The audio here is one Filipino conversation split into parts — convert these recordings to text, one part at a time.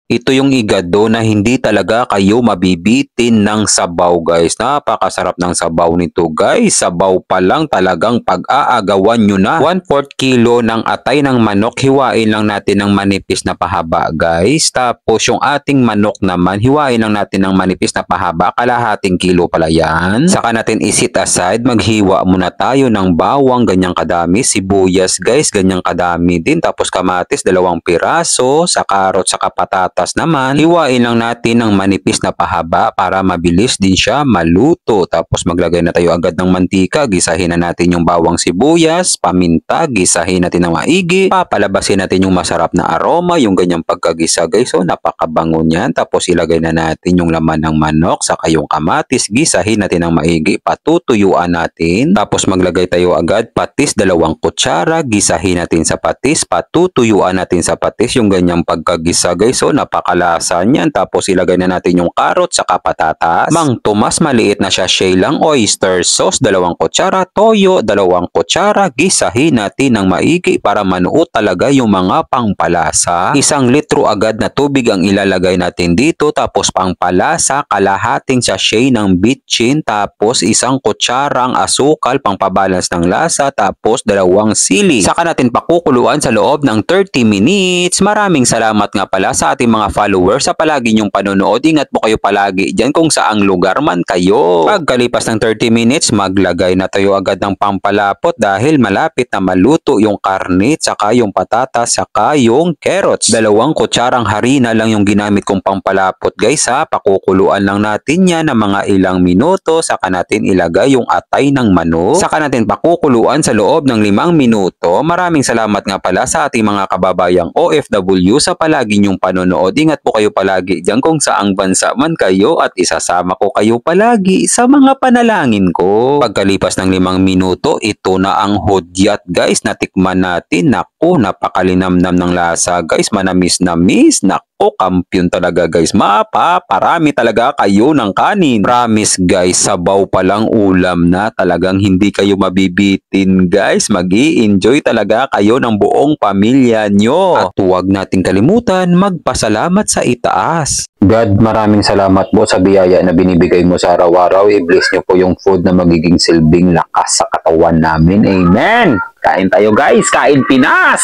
Ito yung igado na hindi talaga kayo mabibitin ng sabaw guys. Napakasarap ng sabaw nito guys. Sabaw pa lang talagang pag-aagawan nyo na. 1/4 kilo ng atay ng manok. Hiwain lang natin ng manipis na pahaba guys. Tapos yung ating manok naman, hiwain lang natin ng manipis na pahaba. Kalahating kilo pala yan. Saka natin isit aside. Maghiwa muna tayo ng bawang ganyang kadami. Sibuyas guys ganyang kadami din. Tapos kamatis 2 piraso. Sa karot saka patatas naman, hiwain lang natin ng manipis na pahaba para mabilis din siya maluto. Tapos maglagay na tayo agad ng mantika, gisahin na natin yung bawang sibuyas, paminta, gisahin natin ng maigi, papalabasin natin yung masarap na aroma, yung ganyang pagkagisa guys. So napakabango niyan. Tapos ilagay na natin yung laman ng manok, saka yung kamatis, gisahin natin ng maigi, patutuyuan natin. Tapos maglagay tayo agad patis 2 kutsara, gisahin natin sa patis, patutuyuan natin sa patis yung ganyang pagkagisa guys. So napakalasa niyan. Tapos ilagay na natin yung karot saka patatas. Mang Tomas maliit na sachet lang, oyster sauce 2 kutsara, toyo 2 kutsara, gisahin natin ng maigi para manuot talaga yung mga pangpalasa. 1 litro agad na tubig ang ilalagay natin dito. Tapos pangpalasa, kalahating sachet ng bitchin, tapos 1 kutsarang asukal pangpabalance ng lasa, tapos 2 sili. Saka natin pakukuluan sa loob ng 30 minutes. Maraming salamat nga pala sa ating mga followers sa palagi niyong panonood. Ingat po kayo palagi dyan kung saang lugar man kayo. Pagkalipas ng 30 minutes, maglagay na tayo agad ng pampalapot dahil malapit na maluto yung karne, saka yung patatas, saka yung carrots. 2 kutsarang harina lang yung ginamit kong pampalapot guys ha. Pakukuluan lang natin yan ng mga ilang minuto, saka natin ilagay yung atay ng manok. Saka natin pakukuluan sa loob ng 5 minuto. Maraming salamat nga pala sa ating mga kababayang OFW sa palagi niyong panonood. Ingat po kayo palagi dyan kung saang bansa man kayo at isasama ko kayo palagi sa mga panalangin ko. Pagkalipas ng 5 minuto, ito na ang hudyat guys. Natikman natin. Naku, napakalinamnam ng lasa guys. Manamis-namis. Naku, kampiyon talaga guys. Mapaparami talaga kayo ng kanin. Promise guys, sabaw pa lang ulam na. Talagang hindi kayo mabibitin guys. Mag-i-enjoy talaga kayo ng buong pamilya nyo. At huwag nating kalimutan magpasalamat sa itaas. God, maraming salamat po sa biyaya na binibigay mo sa araw-araw. I-bless nyo po yung food na magiging silbing lakas sa katawan namin. Amen! Kain tayo guys! Kain Pinas!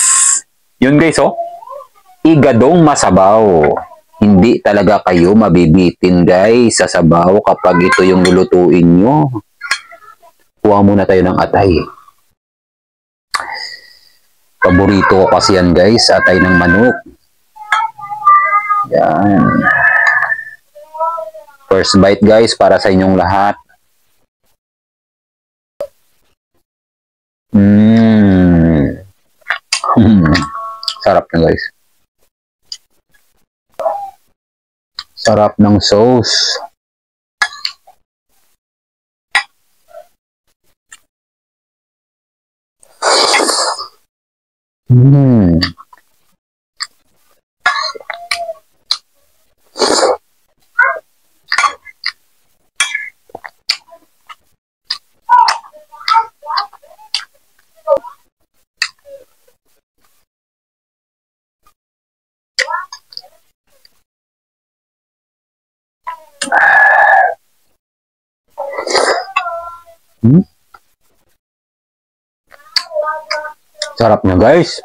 Yun guys oh. Igadong masabaw. Hindi talaga kayo mabibitin guys sa sabaw kapag ito yung lulutuin nyo. Kuha muna tayo ng atay. Paborito ko kasi yan guys, atay ng manok. Yan. First bite guys para sa inyong lahat. Sarap na guys. Sarap ng sauce. Sarap na guys.